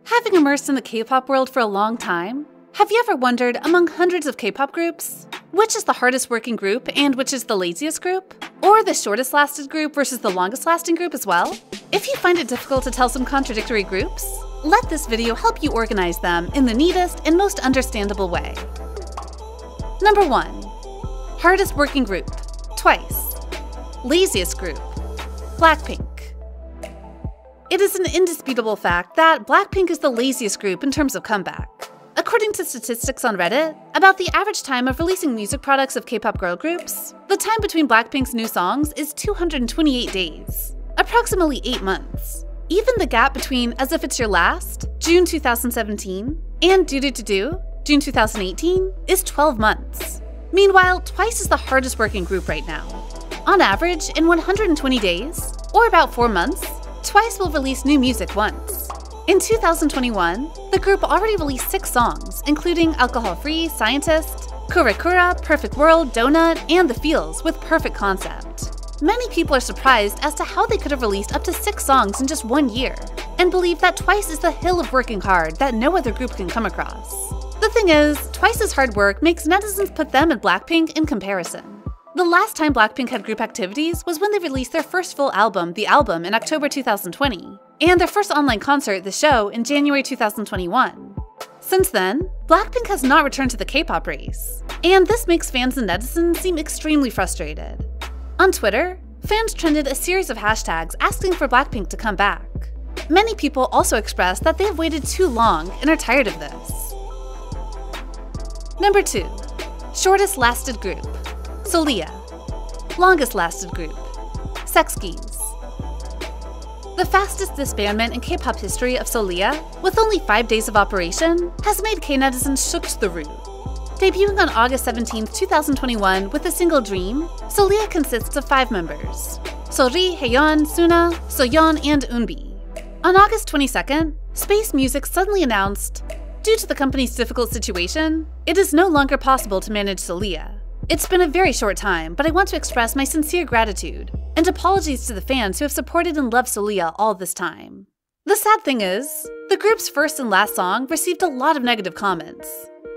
Having immersed in the K-pop world for a long time, have you ever wondered, among hundreds of K-pop groups, which is the hardest working group and which is the laziest group? Or the shortest lasted group versus the longest lasting group as well? If you find it difficult to tell some contradictory groups, let this video help you organize them in the neatest and most understandable way. Number 1. Hardest working group, Twice. Laziest group, Blackpink. It is an indisputable fact that Blackpink is the laziest group in terms of comeback. According to statistics on Reddit, about the average time of releasing music products of K-pop girl groups, the time between Blackpink's new songs is 228 days, approximately 8 months. Even the gap between As If It's Your Last, June 2017, and Do Do Do Do, June 2018, is 12 months. Meanwhile, Twice is the hardest working group right now. On average, in 120 days, or about 4 months, Twice will release new music once. In 2021, the group already released 6 songs, including Alcohol Free, Scientist, Kura Kura, Perfect World, Donut, and The Feels with Perfect Concept. Many people are surprised as to how they could have released up to 6 songs in just 1 year, and believe that Twice is the hill of working hard that no other group can come across. The thing is, Twice's hard work makes netizens put them and Blackpink in comparison. The last time Blackpink had group activities was when they released their first full album, The Album, in October 2020, and their first online concert, The Show, in January 2021. Since then, Blackpink has not returned to the K-pop race, and this makes fans and netizens seem extremely frustrated. On Twitter, fans trended a series of hashtags asking for Blackpink to come back. Many people also expressed that they have waited too long and are tired of this. Number 2. Shortest lasted group, Solia. Longest lasted group, Sexkies. The fastest disbandment in K-pop history of Solia, with only 5 days of operation, has made K-netizens shook to the root. Debuting on August 17, 2021 with the single Dream, Solia consists of 5 members: Sori, Haeyeon, Suna, Soyeon, and Eunbi. On August 22nd, Space Music suddenly announced, due to the company's difficult situation, it is no longer possible to manage Solia. It's been a very short time, but I want to express my sincere gratitude and apologies to the fans who have supported and loved Solia all this time. The sad thing is, the group's first and last song received a lot of negative comments.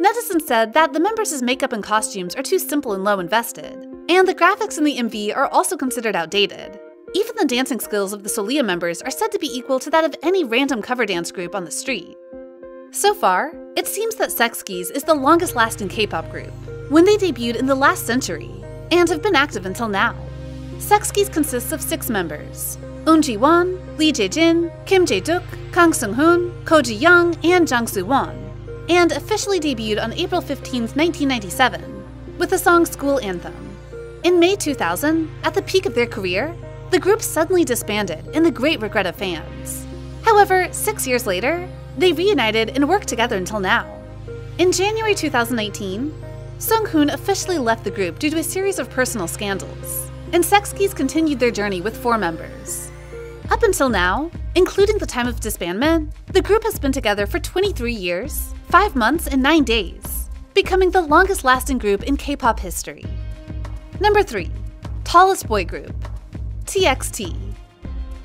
Netizens said that the members' makeup and costumes are too simple and low invested, and the graphics in the MV are also considered outdated. Even the dancing skills of the Solia members are said to be equal to that of any random cover dance group on the street. So far, it seems that Sexkies is the longest lasting K-pop group, when they debuted in the last century, and have been active until now. Sexkies consists of 6 members: Eun Ji-won, Lee Jae-jin, Kim Jae-duk, Kang Seung-hoon, Ko Ji-young, and Jang Soo-won, and officially debuted on April 15, 1997, with the song School Anthem. In May 2000, at the peak of their career, the group suddenly disbanded in the great regret of fans. However, 6 years later, they reunited and worked together until now. In January 2019, Seung-hoon officially left the group due to a series of personal scandals, and Sexkies continued their journey with 4 members. Up until now, including the time of disbandment, the group has been together for 23 years, 5 months, and 9 days, becoming the longest-lasting group in K-pop history. Number 3. Tallest boy group, TXT.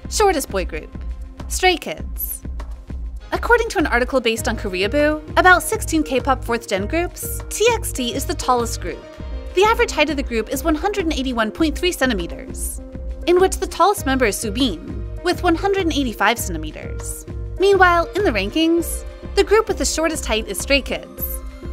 Shortest boy group, Stray Kids. According to an article based on Koreaboo, about 16 K-pop 4th-gen groups, TXT is the tallest group. The average height of the group is 181.3 centimeters, in which the tallest member is Soobin, with 185 centimeters. Meanwhile, in the rankings, the group with the shortest height is Stray Kids,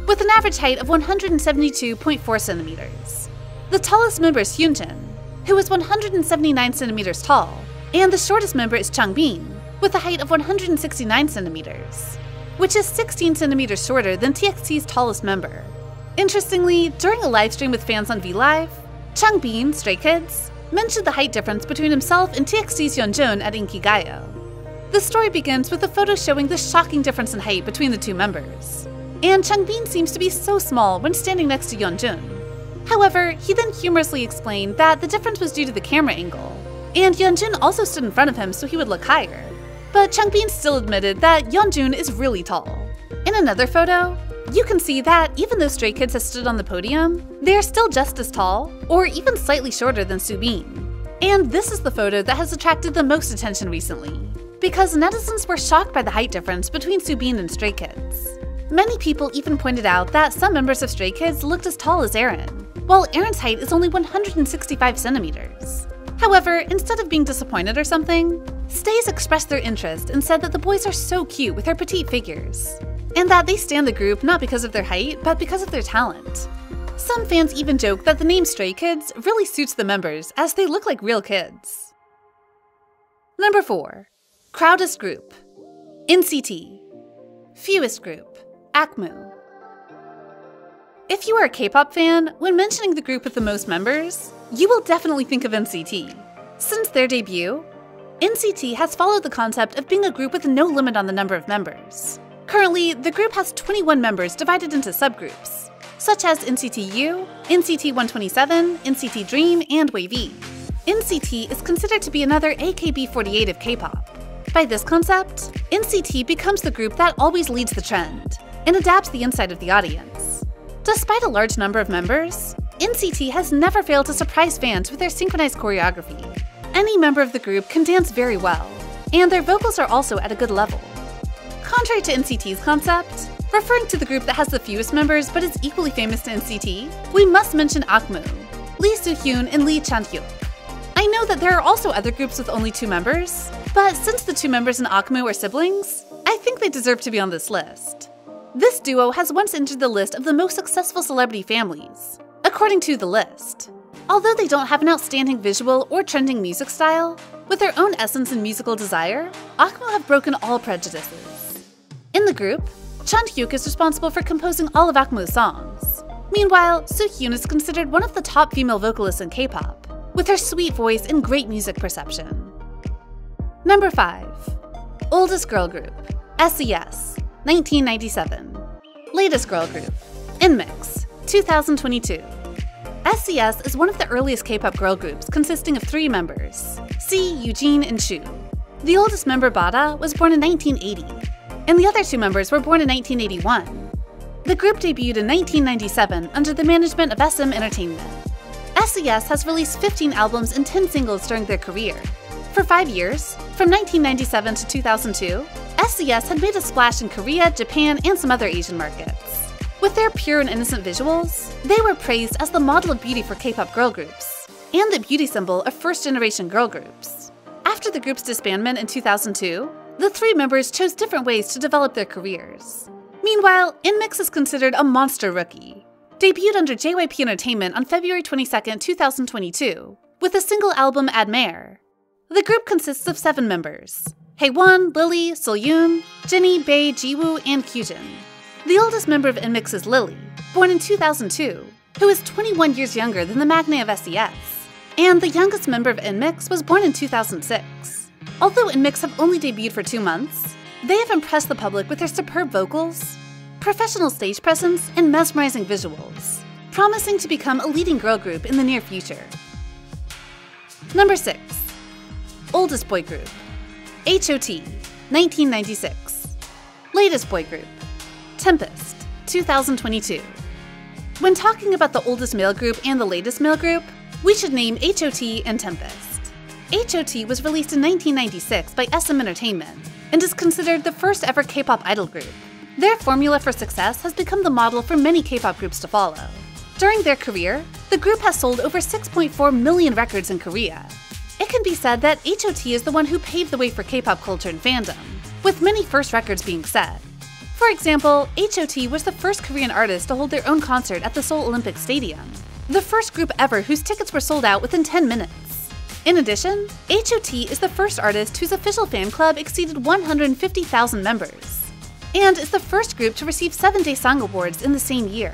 with an average height of 172.4 centimeters. The tallest member is Hyunjin, who is 179 centimeters tall, and the shortest member is Changbin, with a height of 169 centimeters, which is 16 centimeters shorter than TXT's tallest member. Interestingly, during a livestream with fans on VLive, Changbin, Stray Kids, mentioned the height difference between himself and TXT's Yeonjun at Inkigayo. The story begins with a photo showing the shocking difference in height between the 2 members, and Changbin seems to be so small when standing next to Yeonjun. However, he then humorously explained that the difference was due to the camera angle, and Yeonjun also stood in front of him so he would look higher. But Changbin still admitted that Yeonjun is really tall. In another photo, you can see that even though Stray Kids has stood on the podium, they are still just as tall, or even slightly shorter than Soobin. And this is the photo that has attracted the most attention recently. because netizens were shocked by the height difference between Soobin and Stray Kids. Many people even pointed out that some members of Stray Kids looked as tall as Aaron, while Aaron's height is only 165 centimeters. However, instead of being disappointed or something, Stays expressed their interest and said that the boys are so cute with their petite figures, and that they stan the group not because of their height, but because of their talent. Some fans even joke that the name Stray Kids really suits the members as they look like real kids. Number 4. Crowdest Group, NCT. Fewest Group, AKMU. If you are a K-pop fan, when mentioning the group with the most members, you will definitely think of NCT. Since their debut, NCT has followed the concept of being a group with no limit on the number of members. Currently, the group has 21 members divided into subgroups, such as NCT U, NCT 127, NCT Dream, and WayV. NCT is considered to be another AKB48 of K-pop. By this concept, NCT becomes the group that always leads the trend and adapts the insight of the audience. Despite a large number of members, NCT has never failed to surprise fans with their synchronized choreography. Any member of the group can dance very well, and their vocals are also at a good level. Contrary to NCT's concept, referring to the group that has the fewest members but is equally famous to NCT, we must mention AKMU, Lee Soo-hyun and Lee Chan-hyuk. I know that there are also other groups with only 2 members, but since the 2 members in AKMU are siblings, I think they deserve to be on this list. This duo has once entered the list of the most successful celebrity families, according to The List. Although they don't have an outstanding visual or trending music style, with their own essence and musical desire, AKMU have broken all prejudices. In the group, Chan-hyuk is responsible for composing all of AKMU's songs. Meanwhile, Soo-hyun is considered one of the top female vocalists in K-pop, with her sweet voice and great music perception. Number 5. Oldest Girl Group, SES, 1997. Latest Girl Group, INMIX, 2022. SES is one of the earliest K-pop girl groups consisting of 3 members, C, Eugene, and Shu. The oldest member, Bada, was born in 1980, and the other 2 members were born in 1981. The group debuted in 1997 under the management of SM Entertainment. SES has released 15 albums and 10 singles during their career. For 5 years, from 1997 to 2002, SES had made a splash in Korea, Japan, and some other Asian markets. With their pure and innocent visuals, they were praised as the model of beauty for K-pop girl groups, and the beauty symbol of first-generation girl groups. After the group's disbandment in 2002, the 3 members chose different ways to develop their careers. Meanwhile, INMIX is considered a monster rookie. Debuted under JYP Entertainment on February 22, 2022, with a single album, Admire. The group consists of 7 members: Haewon, Lily, Seolyoon, Jennie, Bae, Jiwoo, and Kyujin. The oldest member of INMIX is Lily, born in 2002, who is 21 years younger than the magnate of SES. And the youngest member of INMIX was born in 2006. Although INMIX have only debuted for 2 months, they have impressed the public with their superb vocals, professional stage presence, and mesmerizing visuals, promising to become a leading girl group in the near future. Number 6. Oldest boy group, HOT, 1996. Latest boy group, Tempest, 2022. When talking about the oldest male group and the latest male group, we should name HOT and Tempest. HOT was released in 1996 by SM Entertainment and is considered the first ever K-pop idol group. Their formula for success has become the model for many K-pop groups to follow. During their career, the group has sold over 6.4 million records in Korea. It can be said that HOT is the one who paved the way for K-pop culture and fandom, with many first records being set. For example, HOT was the first Korean artist to hold their own concert at the Seoul Olympic Stadium, the first group ever whose tickets were sold out within 10 minutes. In addition, HOT is the first artist whose official fan club exceeded 150,000 members, and is the first group to receive 7-Day Song Awards in the same year.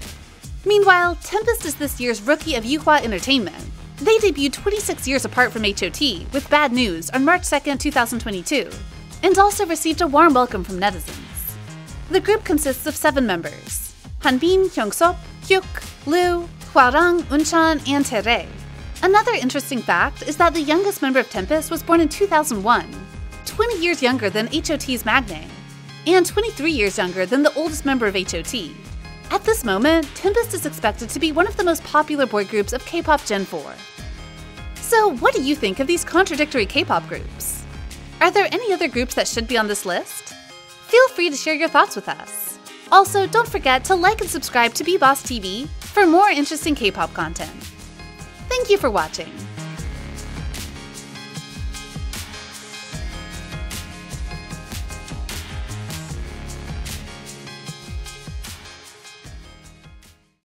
Meanwhile, Tempest is this year's Rookie of Yuhua Entertainment. They debuted 26 years apart from HOT with Bad News on March 2, 2022, and also received a warm welcome from netizens. The group consists of 7 members: Hanbin, Hyungsop, Hyuk, Lu, Hwarang, Unchan, and Tae-rae. Another interesting fact is that the youngest member of Tempest was born in 2001, 20 years younger than HOT's magnate, and 23 years younger than the oldest member of HOT. At this moment, Tempest is expected to be one of the most popular boy groups of K-pop Gen 4. So what do you think of these contradictory K-pop groups? Are there any other groups that should be on this list? Feel free to share your thoughts with us. Also, don't forget to like and subscribe to BeBoss TV for more interesting K-pop content. Thank you for watching.